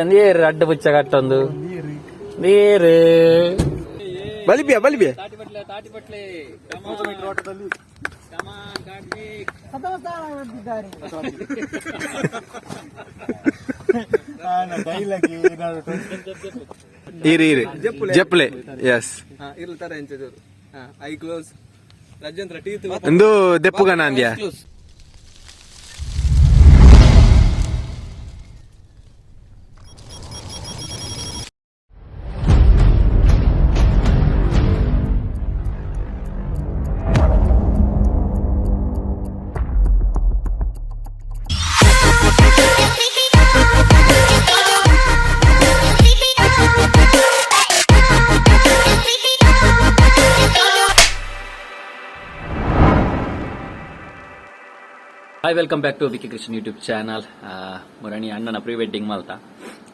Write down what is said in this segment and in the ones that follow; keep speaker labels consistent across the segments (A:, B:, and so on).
A: ನೀರು ಅಡ್ಡ ಬುಚ್ಚ ಕಟ್ಟೊಂದು ನೀರು
B: ಬಲಿಬಿಯ ಬಲಿಬಿಯ ಇರಿ ಇರಿ ಜಪ್ಲೆ ಎಸ್
C: ಇರ್ತಾರೆ ಎಂಚದು ಐ ಕ್ಲೋಸ್ ರಾಜೇಂದ್ರ ಟೀತ್
B: ಒಂದು ದೆಪ್ಪುಗನ ಅಂದ್ಯಾ
A: hi welcome back to Vicky Krishna YouTube channel. ಮುರಣಿ ಅಣ್ಣನ ಪ್ರೀ ವೆಡ್ಡಿಂಗ್ ಮಾಲ್ತ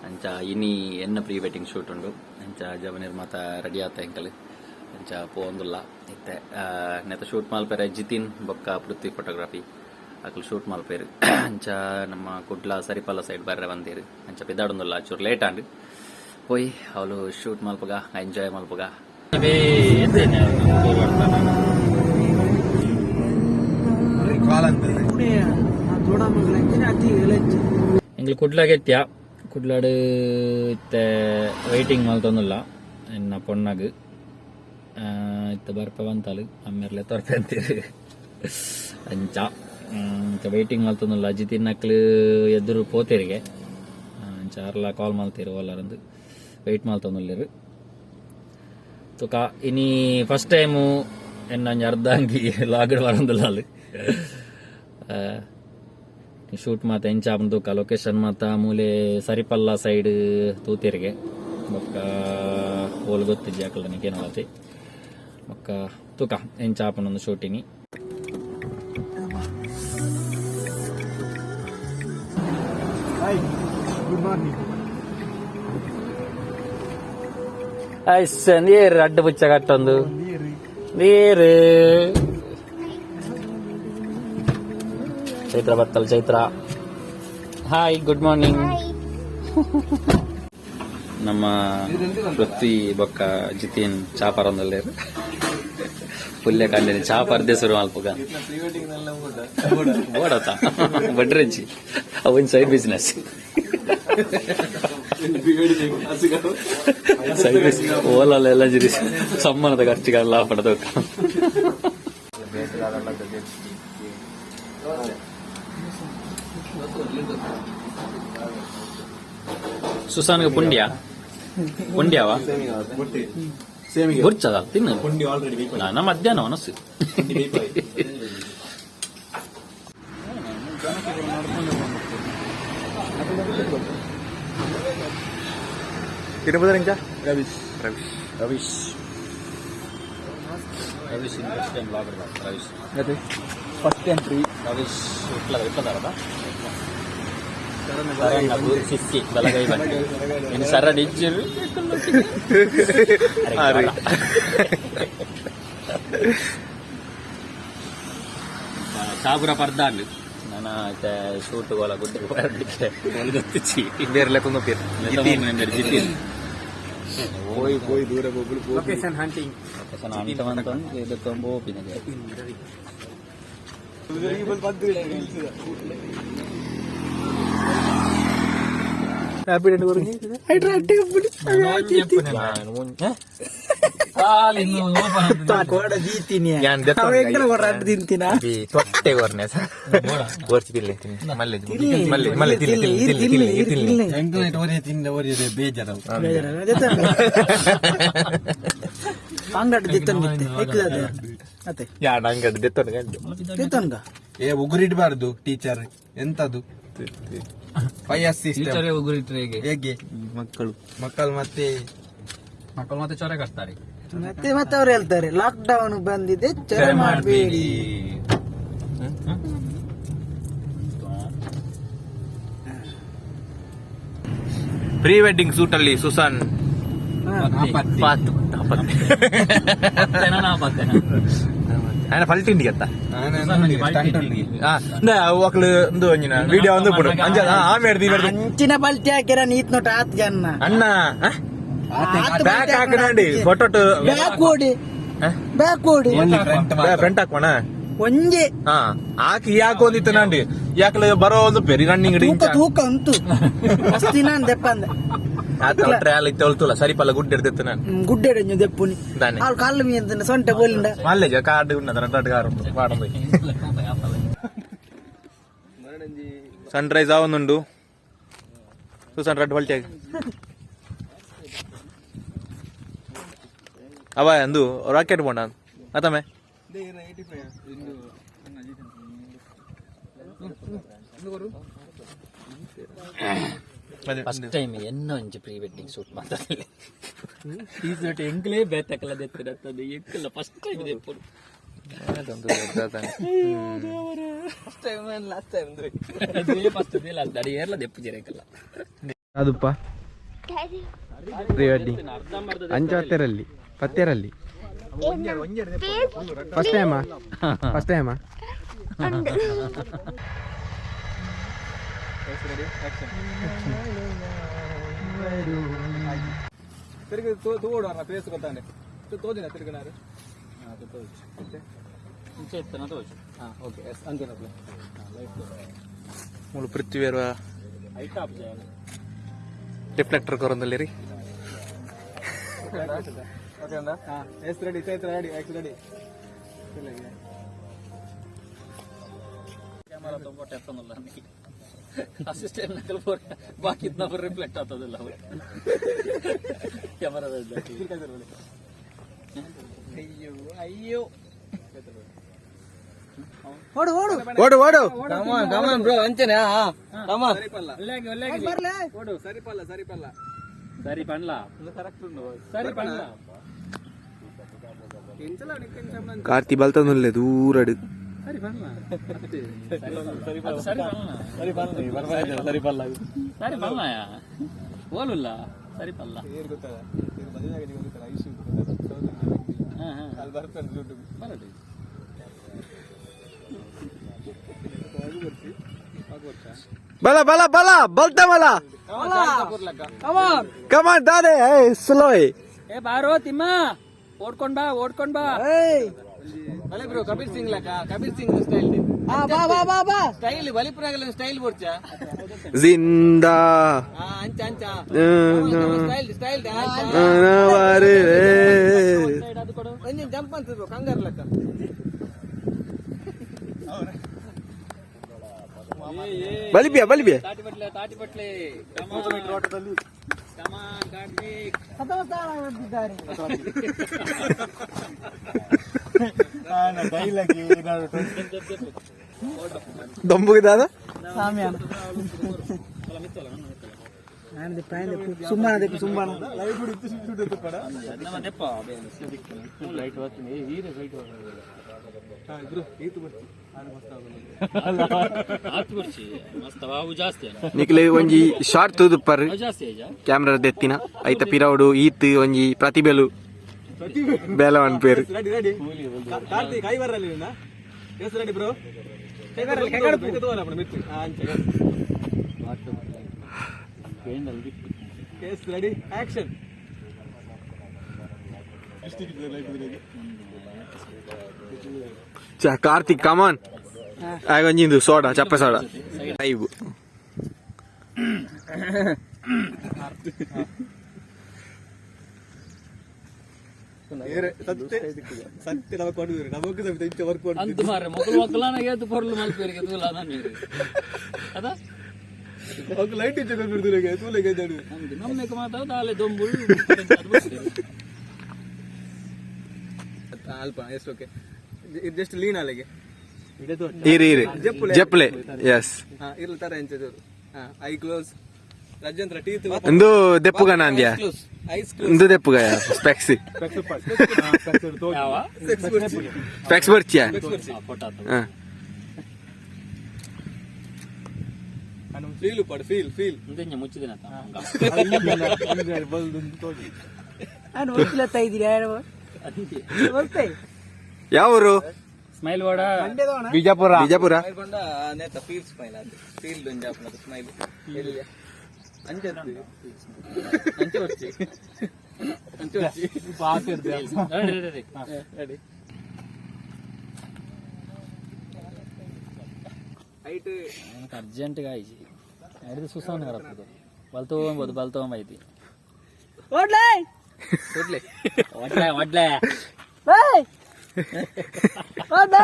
A: ಅಂಚ ಇನಿ ಎನ್ನ ಪ್ರೀ ವೆಡ್ಡಿಂಗ್ ಶೂಟ್ ಉಂಡು ಅಂಚ ಜವ ನಿರ್ಮಾತ ರೆಡಿ ಆತ ಎಂಕಲ್ ಅಂಚ ಪೋಂದುಲ್ಲ ಇತ್ತೆ ನೆತ ಶೂಟ್ ಮಾಲ್ಪೇರೆ ಜಿತಿನ್ ಬೊಕ್ಕ ಪೃಥ್ವಿ ಫೋಟೋಗ್ರಫಿ ಅಕಲ್ ಶೂಟ್ ಮಾಲ್ಪೇರು ಅಂಚ ನಮ್ಮ ಕುಡ್ಲ ಸರಿಪಲ್ಲ ಸೈಡ್ ಬರ್ರೆ ಬಂದಿರು ಅಂಚ ಬಿದ್ದಾಡೊಂದುಲ್ಲ ಚೂರು ಲೇಟ್ ಆಂಡ್ ಹೋಯ್ ಅವಳು ಶೂಟ್ ಮಲ್ಪಗ ಎಂಜಾಯ್ ಮಲ್ಪಗ ಎಂಗ್ಲು ಕುಡ್ಲಾಗೆತ್ಯ ಕುಡ್ಲಾಡು ಇತ್ತೆ ವೈಟಿಂಗ್ ಮಲ್ತೊಂದುಲ್ಲ ಎನ್ನ ಪೊಣ್ಣಗ್ ಇತ್ತ ಬರ್ಪ ಬಂತಾಲು ಅಮ್ಮೆರ್ಲೆ ತೊರ್ಪೆ ಅಂತೀರಿ ಅಂಚ ವೈಟಿಂಗ್ ಮಲ್ತೊಂದುಲ್ಲ ಜಿತಿನ್ ನಕ್ಲು ಎದುರು ಪೋತೆರಿಗೆ ಅಂಚ ಅರ್ಲ ಕಾಲ್ ಮಲ್ತೀರು ಓಲಾರಂದು ವೆಯ್ಟ್ ಮಲ್ತೊಂದುಲ್ಲೇರು ತುಕ ಇನಿ ಫಸ್ಟ್ ಟೈಮು ಎನ್ನ ಅರ್ಧಂಗಿ ಲಾಗಡ್ ಬರಂದುಲ್ಲ ಶೂಟ್ ಮಾತ ಎಂಚಾಪನ್ ತೂಕ ಲೊಕೇಶನ್ ಮಾತ ಮೂಲೆ ಸರಿಪಲ್ಲ ಸೈಡ್ ತೂತಿರಿಗೆ ಬೊಕ್ಕ ಓಲ್ ಗೊತ್ತಿದ್ದೆ ಯಾಕಲ್ಲ ನನಗೇನವತ್ತೆ ಬೊಕ್ಕ ತೂಕ ಎಂಚಾಪನ್ ಒಂದು ಶೂಟಿಂಗ್ ನೀರು ಅಡ್ಡ ಬುಚ್ಚ ಕಟ್ಟೊಂದು ನೀರು ಚೈತ್ರ ಬತ್ತಲ್ ಚೈತ್ರ ಹಾಯ್ ಗುಡ್ ಮಾರ್ನಿಂಗ್. ನಮ್ಮ ಪೃಥ್ವಿ ಬೊಕ್ಕ ಜಿತಿನ್ ಚಾಪರಂದಲ್ಲೇ ಪುಲ್ಯ ಕಂಡಿನಿ ಚಾಪರ್ದೆ ಶುರು ಮಲ್ಪಗ ಓಡತ ಬಡ್ರೆಜ್ಜಿ ಅವನ್ ಸೈಡ್ ಬಿಸ್ನೆಸ್ ಸೈಡ್ ಬಿಸ್ನೆಸ್ ಓಲಲ್ಲ ಜಿರಿ ಸಮ್ಮನದ ಖರ್ಚಿಗೆಲ್ಲ ಪಡೆದ ಸುಸಾನ್ಗೆ ಪುಂಡ್ಯಾವಾ ಗುರ್ಚದ ತಿನ್ನು ನಾನು ಮಧ್ಯಾಹ್ನ ಮನಸ್ಸು
B: Tirupati
A: Ravish Ravish Ravish Ravish first time blogger Ravish
C: first entry
A: Ravish ಇಟ್ಲದಾರದ ಸಿಕ್ಕಿ ಬಲಗೈ ಬಂದು ಇನ್ನು ಸರ ಡಿಜ್ಜರು ಸಾಬುರ ಪರ್ದಾಂಡು ನಾನು ಶೂಟ್ ಗೋಲ ಗುಡ್ಡ ಗೊತ್ತಿಚ್ಚಿ
B: ಬೇರೆ ತುಂಬ ಪೇರ್
A: ಜಿತಿನ್
B: പോയി പോയി ദൂരെ
C: ಲೊಕೇಶನ್ ಹಂಟಿಂಗ್
A: ಲೊಕೇಶನ್ ಹಂಟ್ ಅಂತ ಇದು ತುಂಬ ಓಪಿನಿದೆ
C: హ్యాపీ డే గురించి హైడ్రా అంటే
B: ತೊಟ್ಟೆ ಕೊರ್ನೆ ಓರ್ಚಿಪಿಲ್ಲೆ ಮಲ್ಲೆ ಮಲ್ಲೆ ಮಲ್ಲೆ ತಿಲ್ಲಿ ಬೇಜಾರ
C: ಅಂಗಡಿ
B: ಅಂಗಡಿ
C: ದಿತ್ತನ್ಗ
B: ಏ ಉಗುರಿಡ್ಬಾರ್ದು ಟೀಚರ್ ಎಂತದು ಹೇಗೆ ಮಕ್ಕಳು ಮತ್ತೆ
A: ಚೊರೆ ಕಟ್ತಾರೆ
C: ಮತ್ತೆ ಅವ್ರು ಹೇಳ್ತಾರೆ ಲಾಕ್ ಡೌನ್ ಬಂದಿದೆ ಚೊರೆ ಮಾಡಬೇಡಿ.
B: ಪ್ರೀ ವೆಡ್ಡಿಂಗ್ ಸೂಟ್ ಅಲ್ಲಿ ಸುಸಾನ್ ఆయన పల్టిండి కదా ఒకళ్ళు వీడియో ఇప్పుడు ఆమె
C: ಅಂಚಿನ ಬಲ್ಟಿ ಹಾಕಿರ ನೀತ್ ನೋಟ ಆತ್ ಜನ್ನ
B: ಅಣ್ಣ ಬ್ಯಾಕ್ ಹಾಕಣಂಡಿ ಫೋಟೋ
C: ಬ್ಯಾಕ್ ಓಡಿ
B: ಫ್ರಂಟ್ ಹಾಕೋಣ
C: ಒಂಜೆ
B: ಹಾಕಿ ಯಾಕೊಂದಿತ್ತನಂಡಿ ಯಾಕಲೆ ಬರೋ ಒಂದು ಪೆರಿ ರನ್ನಿಂಗ್
C: ತೂಕ ಅಂತು ಮಸ್ತಿನ ದೆಪ್ಪಂದ
B: ಟ್ರಯಲ್ ಇತ್ತು ತೊಳ್ತುಲ್ಲ ಸರಿಪಲ್ಲ ಗುಡ್ ಇಡ್ತಿತ್ತು ನಾನು
C: ಗುಡ್ಡೆಡഞ്ഞു ದೆಪ್ಪುನಿ ಆಲ್ ಕಾಲು ಮೀ ಅಂತ ಸೊಂಟ ಬೋಲಿಂದ
B: ಮಲ್ಲೇಜ ಕಾರ್ಡ್ ಉನ್ನದ ರಡ್ಡ ಕಾರ್ ಪಾಡಂದು ಸನ್ ರೈಸ್ ಆವೊಂದುಂಡು ಸೂಸನ್ ರಡ್ಡ ಬಲ್ಟಿ ಅವ ಅಂದು ರಾಕೆಟ್ ಬೋಂಡ ಅತಮೆ
A: ಫಸ್ಟ್ ಟೈಮ್ ಎನ್ನ ಒಂಜಿ ಪ್ರೀ ವೆಡ್ಡಿಂಗ್ ಶೂಟ್ ಮಾತಾಡಲಿ ಈ ಶೂಟ್ ಎಂಕ್ಲೇ ಬೇತಕಲ ದೆತ್ತಿರತ್ತದು ಎಂಕಲ್ಲ ಫಸ್ಟ್ ಟೈಮ್ ದೆಪ್ಪುಡು ದೆಪ್ಪು ಜೆರೆಕಲ್ಲ
B: ಅದಪ್ಪ ಪ್ರೀ ವೆಡ್ಡಿಂಗ್ ಅಂಚತ್ತರಲ್ಲಿ ಪತ್ತೆರಲ್ಲಿ ಫಸ್ಟ್ ಟೈಮಾ
D: ತಿರುಗಿ ತೋಡು ಅನ್ನ ಫೇಸ್ ಗೊತ್ತಾನೆ ತೋದಿನ ತಿರುಗಿನಾರು
A: ಮುಂಚೆ ಇತ್ತನ ತೋಚು
D: ಓಕೆ ಎಸ್ ಅಂತಿನಪ್ಲೆ
B: ಮೂಳು ಪೃಥ್ವಿಯರ
A: ಐಟ ಅಪ್ಜಯ
B: ರಿಫ್ಲೆಕ್ಟರ್ ಕೊರೊಂದಲ್ಲಿ ರೀ
D: ಓಕೆ ಅಂದ ಎಸ್ ರೆಡಿ ಚೈತ್ರ ರೆಡಿ ಎಕ್ಸ್ ರೆಡಿ
A: ಕ್ಯಾಮರಾ ತೊಂಬಟ್ಟು ಎತ್ತನಲ್ಲ ಅಸಿಸ್ಟೆಂಟ್ ನಕಲ್ ಬಾಕಿ ನಫರ್ ರಿಫ್ಲೆಕ್ಟ್ ಆಗ್ತದಿಲ್ಲ ಕ್ಯಾಮರಾದ ಅಯ್ಯೋ
C: ಓಡು ಓಡು
B: ಓಡು ಓಡು
C: ಕಮಾನ್ ಬ್ರೋ ಅಂಚನೆ ಕಮಾನ್
D: ಓಡು ಸರಿಪಲ್ಲ
A: ಸರಿ ಪಣ್ಣ ಸರಿ ಪಣ್ಣ
B: ಕಾರ್ತಿ ಬಲ್ತನುಲ್ಲೆ ದೂರಡು
A: ಸರಿ ಪಣ್ಣ ಓಲುಲ್ಲ ಸರಿ ಪಲ್ಲ
D: ಏರ್ ಗೊತ್ತದ ಮದುವೆಯಾಗ ನೀವು ಗೊತ್ತಲ್ಲ ಐಶು ಅಲ್ಲಿ ಬರ್ತಾನೆ ದುಡ್ಡು
A: ಬರಲಿ
B: ಬಲ ಬಲ ಬಲ ಬಲ್ತ ಬಲ ಕಮಾನ್ ದಾದೆ ಸ್ಲೋಯ್
A: ಏ ಬಾರೋ ತಿಮ್ಮ ಓಡ್ಕೊಂಡ್ ಬಾ
D: ಅಲೆ ಬ್ರೋ ಕಬೀರ್ ಸಿಂಗ್ ಸ್ಟೈಲ್
C: ಬಾ
D: ಸ್ಟೈಲ್ ಬಲಿಪುರಾಗಲ್ಲ ಸ್ಟೈಲ್ ಬೋರ್ಚಾ
B: ಜಿಂದಾ
D: ಅಂಚ ಸ್ಟೈಲ್ ಒಂದಿನ ಜಂಪ್ ಅಂತಿದ್ರು ಕಂಗಾರ್ ಲೆಕ್ಕ
B: ಬಲಿಬಿಯ
A: ತಾಟಿ ಬಟ್ಲೆ
B: ದೊಂಬುಗಿದಾದ ನಿಕ್ಲೆ ಒಂಜಿ ಶಾರ್ಟ್ ತೂದುಪ್ಪರ್ ಕ್ಯಾಮ್ರಾ ದೆತ್ತಿನ ಐತ ಪಿರವುಡು ಈತ್ ಒಂಜಿ ಪ್ರತಿಭೆಲು ಬೇಲವನ್ ಪೇರು
D: ಕಾರ್ತಿಕ್ ಕೈ ಬರಲಿ yes ready bro yes ready action
B: Karthik come on ಆಗೊಂಜಿಂದು ಸೋಡಾ ಚಪ್ಪ ಸೋಡಾ ಐಬು
D: ಸತ್ಯ ನಾವು ಕೊಡುದಿರಿ ನಮಗೂ ಸಹಿತ ವರ್ಕ್
A: ಅಂತ ಮಾರ್ರೆ ಮಕ್ಕಳು ಮಕ್ಕಳಾನಾಗೆ ಅದು ಪೊರ್ಲು ಮಲ್ಪೇರಿಗೆ ತೂಲ ನಾನು ಅದ
D: ಲೈಟ್ ಇಚ್ಚ ತೂಲೆಗೆ
A: ನಮ್ಮನೆಕ ಮಾತಾಡ ಅಲ್ಲೇ ದೊಂಬುಳು
D: ಅಲ್ಪ ಎಸ್ ಓಕೆ ಜಸ್ಟ್ ಲೀನ್ ಅಲ್ಲಿಗೆ
B: ಇರಿ ಜಪ್ಲೆ ಎಸ್
D: ಇರ್ಲ ತರ ಎಂಚದವರು ಐ ಕ್ಲೋಸ್ ರಜಂತ್ರ ಟೀತ್
B: ಇಂದು ದೆಪ್ಪುಗನ ಅಂದ್ಯಾ ಇಂದು ದೆಪ್ಪುಗ ಸ್ಪೆಕ್ಸ್ ಸ್ಪೆಕ್ಸ್ ಬರ್ಚಿಯಾ
D: ಫೀಲ್ ಪಡ್ ಫೀಲ್
A: ಮುಂದೆ ಮುಚ್ಚಿದಿನ
C: ನಾನು ಹೋಗ್ಲತ್ತಾ ಇದ್ದೀರಾ
B: ಯಾವೂರು?
A: ಸ್ಮೈಲ್ ಬೋಡ
B: ಬಿಜಾಪುರ. ಬಿಜಾಪುರ.
D: ಬಂದ ನೇತ ಫೀಲ್ ಸ್ಮೈಲ್ ಅದು ಫೀಲ್ಡ್ ಒಂಜಾಪುನದ ಸ್ಮೈಲ್ ಎಲ್ಲಿಯ ಅಂಚೆ ಅಂಚೆ వచ్చి ಅಂಚೆ వచ్చి ರೆಡಿ ಹೈಟ್
A: ಅರ್ಜೆಂಟ್గా ಆಯ್ತು ಅಡಿದು ಸುಸಾನ ಕರಪದು ಬಲ್ತೋಂಬೋದು ಬಲ್ತೋಂಬೈತಿ
C: ಓಡ್ಲೇ
D: ಕೊಡ್ಲೆ
A: ಒಡ್ಲೆ ಒಡ್ಲೆ
C: ಏಯ್ ಓಡ್ಲೇ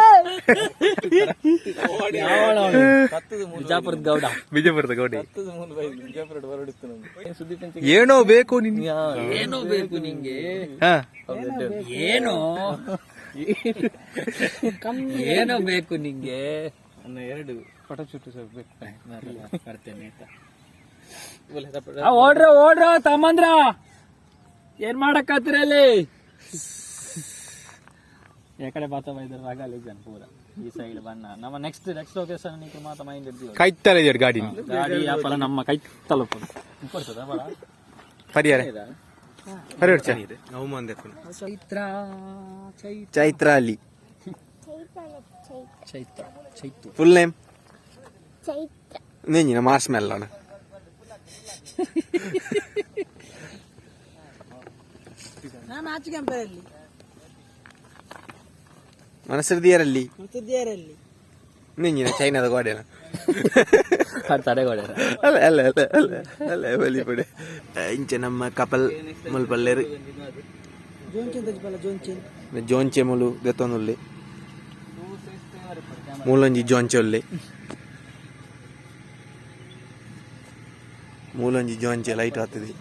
A: ಬಿಜಾಪುರದ ಗೌಡ
B: ಬಿಜಾಪುರದ ಗೌಡಿ.
D: ಮುಂದೆ ಬೈ ಬಿಜಾಪುರ ಹೊರಡಿತ್ತು ನಮ್ಗೆ ಸುದ್ದಿ ಪಂಚ
B: ಏನೋ ಬೇಕು ನಿನ್ಗೆ.
A: ಏನೋ ಬೇಕು ನಿಂಗೆ
B: ಹಾ.
A: ಏನೋ ಏನೋ ಬೇಕು ನಿಂಗೆ
D: ಅನ್ನ ಎರಡು ಫೋಟೋ ಶೂಟ್ ಸ್ವಲ್ಪ ಬೇಕು
A: ಬರ್ತೇನೆ ಓಡ್ರ ಓಡ್ರ ತಮ್ಮಂದ್ರ ಏನ್ ಮಾಡಕತ್ತಿರಲ್ಲಿ ಎಕಡೆ ಬಾತ ಇದ್ರ ರಾಗಲಿ ಜನ ಪೂರ ಈ ಸೈಡ್ ಬಣ್ಣ ನಮ್ಮ ನೆಕ್ಸ್ಟ್ ಲೊಕೇಶನ್ ನೀನು ಮಾತ ಮೈಂಡ್ ಇರ್ತೀವಿ
B: ಕೈತಲೆ ಗಾಡಿ
A: ಗಾಡಿ ಯಾಪಲ ನಮ್ಮ ಕೈ ತಲುಪ ಕೊಡ್ತದ ಬಡ
B: ಪರಿಹಾರ ಪರಿಹಾರ ನಾವು ಮಂದೆ
A: ಚೈತ್ರ
B: ಚೈತ್ರ ಅಲ್ಲಿ
A: ಚೈತ್ರ ಚೈತ್ರ
B: ಫುಲ್ ನೇಮ್ ನೆಂಜಿನ ಮಾರ್ಸ್ ಮೆಲ್ಲೋಣ.
C: ನಾನು ಆಚೆಗೆಂಪರಲ್ಲಿ
B: ಮನಸ್ಸರ್ದಿಯರಲ್ಲಿ
C: ಸುದ್ದಿಯರಲ್ಲಿ
B: ನೆಂಜಿನ ಚೈನಾದ ಗೋಡೆನ
A: ತಡೆಗೋಡೆ
B: ಅಲ್ಲ ಅಲ್ಲ ಅಲ್ಲ ಅಲ್ಲ ಅಲ್ಲ ಬಲಿಪಡೆ ಇಂಚೆ ನಮ್ಮ ಕಪಲ್ ಮುಲ್ಪಲ್ಲೇರು
C: ಜೋನ್ಚೆನ್ ತಜ್ಪಲ್ಲ ಜೋನ್ಚೆನ್
B: ಜೋಂಚೆ ಮುಲು ದೆತ್ತೊಂದುಲ್ಲೆ ಮೂಲೊಂಜಿ ಜೋಂಚೆ ಉಲ್ಲೆ ಮೂಲೊಂಜಿ ಜೋಂಚೆ ಲೈಟ್ ಆಗ್ತದೆ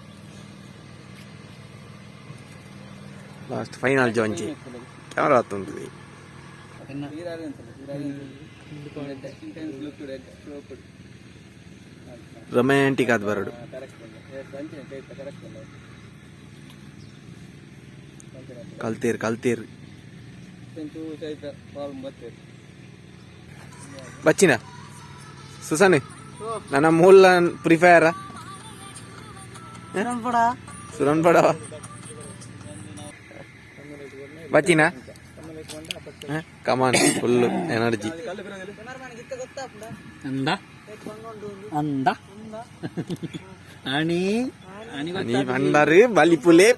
B: ಲಾಸ್ಟ್ ಫೈನಲ್ ಜೋಂಚೆ ಕ್ಯಾಮರಾ ಆಗ್ತದೆ ರೊಮ್ಯಾಂಟಿಕ್ ಆದ ಬರಡು ಕಲ್ತೇರ್ ಕಲ್ತೇರ್ ಬಚ್ಚಿನ ಸುಸಾನೆ ನನ್ನ ಮೂಲ ಪ್ರಿಫೈರ ಸುರನ್ ಪಡ ಬಚ್ಚಿನ ಕಮಾನ್ ಫುಲ್ ಎನರ್ಜಿ
A: ಅಂದ ಅಂದ ಅಣಿ
B: ನೀ ಬಂಡಾರು ಬಲಿಪುಲೆ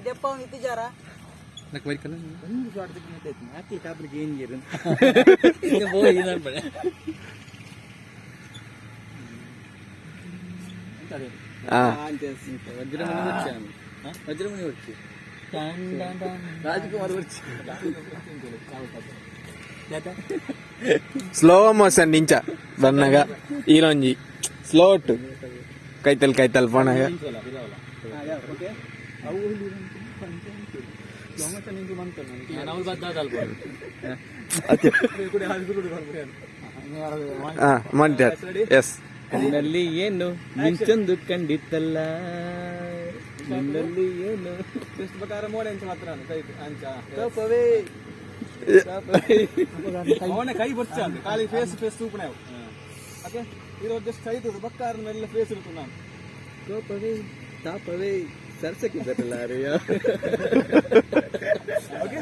D: వజ్రముని వచ్చి రాజకుమార్ వచ్చి
B: ಸ್ಲೋ ಮೋಷನ್ ನಿಂಚ ಬನ್ನಗ ಈಲೊಂಜಿ ಸ್ಲೋಟ್ ಕೈತಲ್ ಕೈತಲ್ ಪಣಗ ಮಂಟ್ಯಾರ್ ಎಸ್
D: ನಿನ್ನಲ್ಲಿ ಏನು ಮಿಂಚೊಂದು ಕಂಡಿತ್ತಲ್ಲ ನಿನ್ನಲ್ಲಿ ಏನು ಪ್ರಕಾರ ಮೋಡ ಅಂಚ ಮಾತ್ರ ಅಂಚ ತಪ್ಪವೇ ಅವನೇ ಕೈ ಬರ್ಚ ಖಾಲಿ ಫೇಸ್ ಫೇಸ್ ತೂಪಣೆ ಓಕೆ ಇದು ಜಸ್ಟ್ ಕೈ ತೂದು ಬಕ್ಕಾರ ಮೇಲೆ ಫೇಸ್ ಇರುತ್ತೆ ನಾನು ತೋಪವೇ ತಾಪವೇ ಸರ್ಸಕ್ಕೆ ಬರಲ್ಲ ಅರೆಯ ಓಕೆ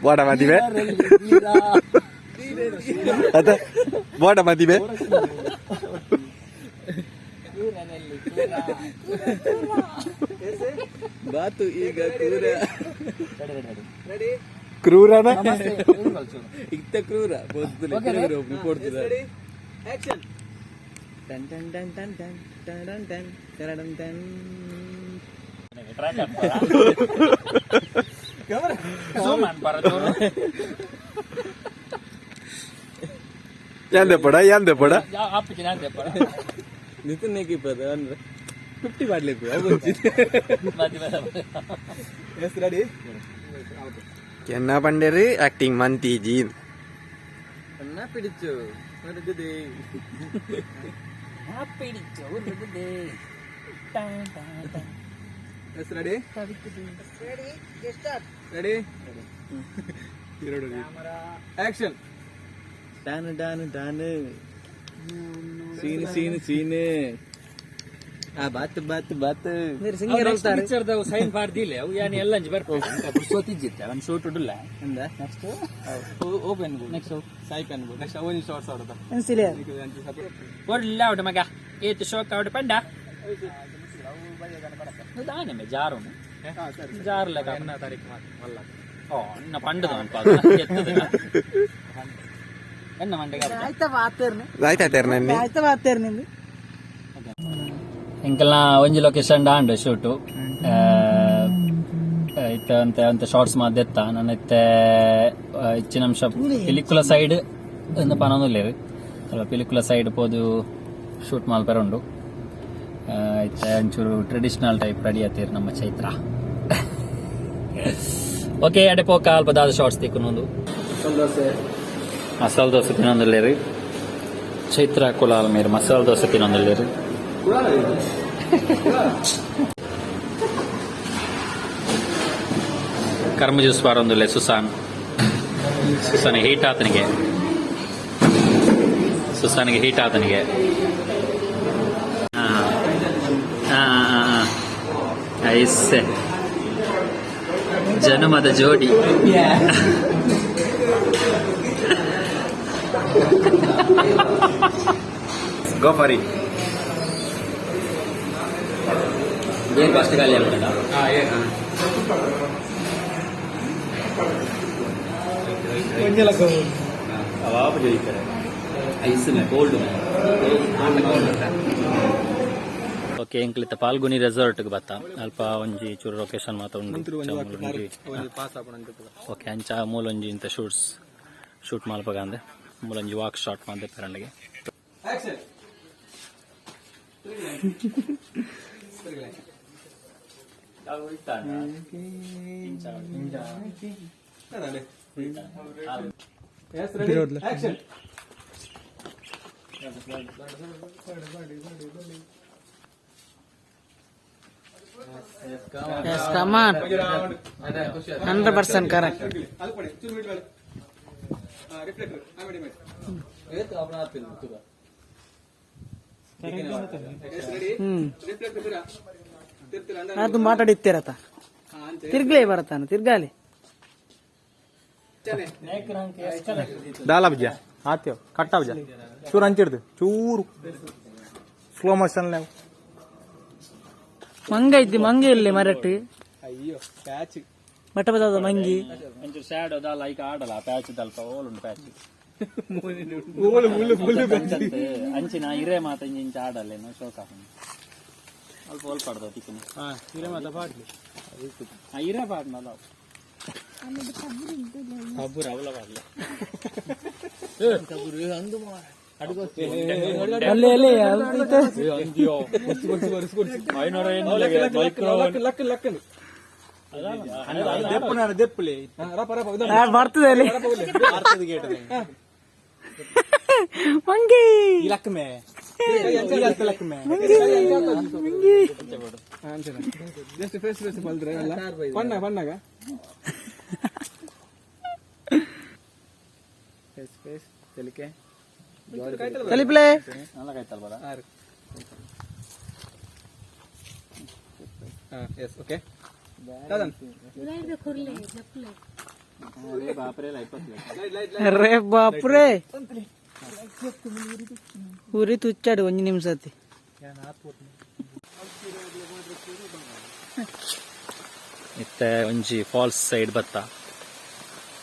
B: ಬೋಡ ಮದಿವೆ ಅದ ಬೋಡ ಮದಿವೆ
D: ಬಾತು ಈಗ
B: ಕ್ರೂರನ
D: ಇತ್ತ ಕ್ರೂರ ಕೊಡ್ತಿದ್ದಾರೆ ಆಕ್ಷನ್ ಟನ್ ಟನ್ ಟನ್ ಟನ್ ಟನ್ ಟನ್ ಟನ್ ಟನ್ ಟನ್
B: ಯಾಂದೆ ಪಡ
D: ನಿತಿನ್ ನೇಕಿಪ್ಪದ ಅಂದ್ರೆ 50 ಮಾಡ್ಲಿಕ್ಕೆ ಎಸ್ ರೆಡಿ
B: ಕೆನ್ನ ಪಂಡೇರು ಆಕ್ಟಿಂಗ್ ಮಂತಿ ಜೀನ್
D: ಅನ್ನ ಪಿಡಿಚು ಹೊರಗಿದೆ ಎಸ್ ರೆಡಿ ರೆಡಿ ಆಕ್ಷನ್ ಡಾನ್ ಡಾನ್ ಡಾನ್ ಸೀನ್ ಸೀನ್ ಸೀನ್ ಬಾತ್ ಬಾತ್ ಬಾತ್
C: ಸಿಂಗರ್ ಹೇಳ್ತಾರೆ
A: ಸೈನ್ ಪಾಡ್ದಿಲ್ಲ ಅವು ಏನು ಎಲ್ಲ ಬರ್ತಾರೆ ಸೋತಿದ್ದಿತ್ತೆ ಅವ್ನು ಶೂಟ್ ಉಡಲ್ಲ
D: ನೆಕ್ಸ್ಟ್ ಓಪನ್ ನೆಕ್ಸ್ಟ್ ಸೈಕನ್ ನೆಕ್ಸ್ಟ್ ಅವನಿ ಶಾರ್ಟ್ಸ್ ಆಡೋದ
C: ಸಿಲಿಯರ್
A: ಒಳ್ಳೆ ಅವಡ ಮಗ ಏತು ಶೋಕ್ ಅವಡ ಪಂಡ ದಾನೆ ಜಾರು ಜಾರ್ಲ ತಾರೀಕು ಮಲ್ಲ ಓ ಇನ್ನ ಪಂಡದ ಎನ್ನ ಮಂಡೆಗೆ
C: ಆಯ್ತಾ ಬಾತೇರ್ನೆ
B: ಆಯ್ತಾ
C: ಬಾತೇರ್ನೆ
A: ಇಂಕಲ್ನ ಒಂಜಿ ಲೊಕೇಶನ್ ಡಾಂಡ್ ಶೂಟು ಇತ್ತ ಅಂತ ಶಾರ್ಟ್ಸ್ ಮಾದೆತ್ತ ನನ್ನ ಇತ್ತೆ ಇಚ್ಚಿನ ಅಂಶ ಪಿಲಿಕುಲ ಸೈಡ್ ಎಂದು ಪನೊಂದುಲ್ಲೇರು ಅಲ್ವ ಪಿಲಿಕುಲ ಸೈಡ್ ಪೋದು ಶೂಟ್ ಮಾಲ್ಪೆರುಂಡು ಇತ್ತೆ ಒಂಚೂರು ಟ್ರೆಡಿಷನಲ್ ಟೈಪ್ ರೆಡಿ ಆತೀರು ನಮ್ಮ ಚೈತ್ರ ಓಕೆ ಅಡೆ ಪೋಕ ಅಲ್ಪ ದಾದ ಶಾರ್ಟ್ಸ್ ತಿಕ್ಕೊಂದು ಮಸಾಲೆ ದೋಸೆ ತಿನ್ನೊಂದುಲ್ಲೇರು ಚೈತ್ರ ಕುಲಾಲ್ ಮೀರು ಮಸಾಲೆ ದೋಸೆ ತಿನ್ನೊಂದುಲ್ಲೇರು ಕರ್ಮ ಜ್ಯೂಸ್ ಬಾರೊಂದುಲ್ಲೆ ಸುಸಾನಿಗೆ ಹೀಟ್ ಆತನಿಗೆ ಐಸೆ ಜನ್ಮದ ಜೋಡಿ
B: ಗೋ ಫಾರ್ ಇಟ್
A: ಏನ್ ಫಸ್ಟ್ ಖಾಲಿ ಆಗ್ತದ ಅವಾಪ ಜೊಲಿತಾರೆ ಐಸ್ ಕೋಲ್ಡ್ ಓಕೆ ಎಂಕ್ಲಿತ ಪಾಲ್ಗುನಿ ರೆಸಾರ್ಟ್ಗೆ ಬತ್ತ ಅಲ್ಪ ಒಂಜಿ ಚೂರು ಲೊಕೇಶನ್ ಮಾತ ಉಂಡು ಓಕೆ ಅಂಚ ಮೂಲೊಂಜಿ ಇಂತ ಶೂಟ್ ಮಾಲ್ಪಗ ಅಂದೆ ಮೂಲೊಂಜಿ ವಾಕ್ ಶಾಟ್ ಮಾಡ್ದೆ ಪೆರಂಡಿಗೆ
C: Yes, come on. 100% correct. ಅದು ಮಾತಾಡಿತ್ತೀರತ್ತ ತಿರ್ಗ್ಲೇ ಬರತ್ತಾನ ತಿರ್ಗಾಲಿ
D: ದಾಲ ಬಜ್ಜ ಆತ್ಯವ್ ಕಟ್ಟ ಬಜ್ಜ ಚೂರು ಹಂಚಿಡ್ದು ಚೂರು ಸ್ಲೋ ಮೋಷನ್
C: ಮಂಗ ಇದ್ದಿ ಮಂಗ ಇಲ್ಲೇ ಮರಟ್ಟು
D: ಅಯ್ಯೋ ಪ್ಯಾಚ್
C: ಮಠ ಬದ ಮಂಗಿ
A: ಒಂಚೂರು ಸ್ಯಾಡ್ ಅದ ಲೈಕ್ ಆಡಲ್ಲ ಪ್ಯಾಚ್ ಅಲ್ಪ ಓಲುಂಡು ಪ್ಯಾಚ್ ಅಂಚಿನ ಹಿರೇ ಮಾತ ಇಂಚ ಆಡಲ್ಲೇನು ಶೋಕ ಅಲ್ಪ ಒಲ್ಪ ಆಡ್ದವ ತಿಕ್ಕನ
D: ಹಿರೇ ಮಾತ ಪಾಡ್ಲಿ
A: ಹಿರೇ ಪಾಡ್ನಲ್ಲ ಕಬ್ಬುರ ಅವಲ ಪಾಡ್ಲ
C: ಬರ್ತದೆ ಮಂಗಿ
D: ಪಣ್ಣಗ
C: ಕಲಿಪ್ಲೆ
A: നല്ല കൈത്താൽ പറ
D: ಎಸ್ ಓಕೆ
C: ಅರೆ ಬಾಪ್ರೆ ಊರಿ ತುಚ್ಚಾಡು ಒಂಜಿ ನಿಮಿಷತಿ
A: ಇತ್ತೆ ಒಂಜಿ ಫಾಲ್ಸ್ ಸೈಡ್ ಬತ್ತ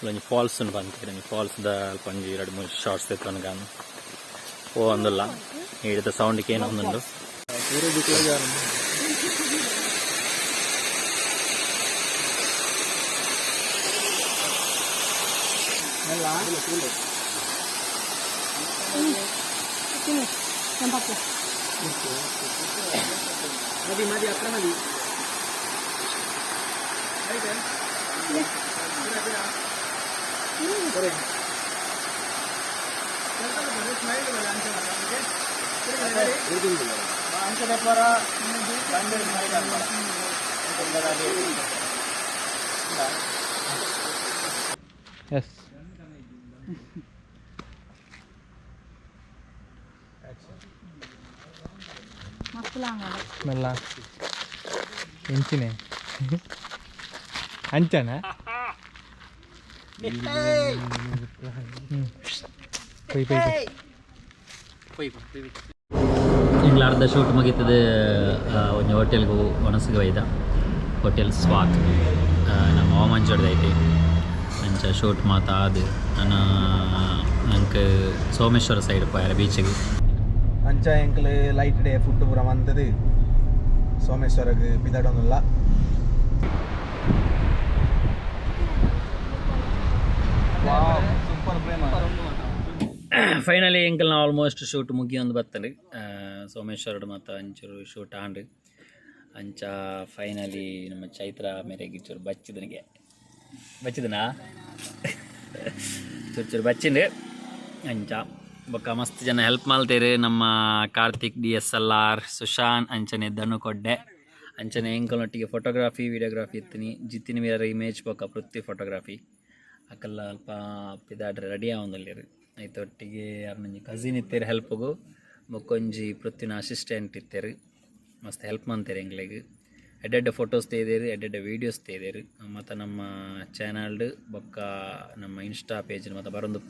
A: ಒಂಜಿ ಫಾಲ್ಸ್ ಬಂತೀರಿ ಫಾಲ್ಸ್ ದ ಅಲ್ಪ ಒಂಜಿ 2-3 ಶಾರ್ಟ್ಸ್ ತೆತ್ತೊನಗಾನು ಓ ಒಂದಲ್ಲ ಹಿಡಿದ ಸೌಂಡ್ಗೆ ಏನೋ ಒಂದುಂಡು
D: ಮದಿ ಹತ್ರ ಮದಿ ಎಸ್
E: ಮೆಲ್ಲ ಎಂಚಿನೆ ಅಂಚನ ಪೈ ಪೈ
A: ಇಂಗ್ಲ ಅರ್ಧ ಶೂಟ್ ಮುಗೀತದೆ ಒಂದು ಹೋಟೆಲ್ಗೂ ಒಣಸಿಗೆ ಒಯ್ದ ಹೋಟೆಲ್ ಸ್ವಾಕ್ ನಮ್ಮ ಹವಾಮಾಂಚೋಡ್ದೈತಿ ಅಂಚ ಶೂಟ್ ಮಾತಾದು ನಾನು ನಂಗೆ ಸೋಮೇಶ್ವರ ಸೈಡ್ ಪೋಯಾರ ಬೀಚಿಗೆ
D: ಅಂಚ ಎಂಕ್ಲ್ ಲೈಟ್ ಡೇ ಫುಡ್ ಪೂರ ಮಂತದು ಸೋಮೇಶ್ವರಗೆ ಬಿದಾಡೋನಲ್ಲ ಸೂಪರ್ ಪ್ರೇಮ
A: ಫೈನಲಿ ಎಂಕಲ್ ನಾವು ಆಲ್ಮೋಸ್ಟ್ ಶೂಟ್ ಮುಗಿಯೊಂದು ಬರ್ತದೆ ಸೋಮೇಶ್ವರಡು ಮತ್ತು ಅಂಚೂರು ಶೂಟ್ ಆಂಡು ಅಂಚ ಫೈನಲಿ ನಮ್ಮ ಚೈತ್ರ ಮೇರೆಗೆ ಚೂರು ಬಚ್ಚಿದನಾ ಚೂರು ಬಚ್ಚಿಂಡು ಅಂಚ ಬೊಕ್ಕ ಮಸ್ತ್ ಜನ ಹೆಲ್ಪ್ ಮಾಡ್ತೀರಿ ನಮ್ಮ ಕಾರ್ತಿಕ್ DSLR ಸುಶಾನ್ ಅಂಚನೆ ಧನು ಕೊಡ್ಡೆ ಅಂಚನೆ ಎಂಕಲ್ನೊಟ್ಟಿಗೆ ಫೋಟೋಗ್ರಾಫಿ ವಿಡಿಯೋಗ್ರಾಫಿ ಇತ್ತೀನಿ ಜಿತ್ತಿನ ಬೇರೆ ಇಮೇಜ್ ಬೊಕ್ಕ ಪೃಥ್ವಿ ಫೋಟೋಗ್ರಾಫಿ ಅಕ್ಕಲ್ಲ ಅಲ್ಪ ಪಿದಾಡ್ರೆ ರೆಡಿ ಆವೊಂದಲ್ಲಿರು ಆಯ್ತು ಒಟ್ಟಿಗೆ ಯಾರು ಕಸಿನ್ ಇತ್ತೇರಿ ಹೆಲ್ಪ್ಗೂ ಬೊಕ್ಕೊಂಜಿ ಪೃಥ್ವಿನ ಅಸಿಸ್ಟೆಂಟ್ ಇತ್ತೇರಿ ಮಸ್ತ್ ಹೆಲ್ಪ್ ಮಾಡ್ತೀರಿ ಎಂಗ್ಲಿಗೆ ಎಡ್ಡೆಡ್ಡೆ ಫೋಟೋಸ್ ತೆಗೆದೇರಿ ಎಡ್ಡೆಡ್ಡೆ ವೀಡಿಯೋಸ್ ತೆಗೆದೇರಿ ಮತ್ತು ನಮ್ಮ ಚಾನಲ್ಡು ಬೊಕ್ಕ ನಮ್ಮ ಇನ್ಸ್ಟಾ ಪೇಜ್ ಮತ್ತು ಬರೋದು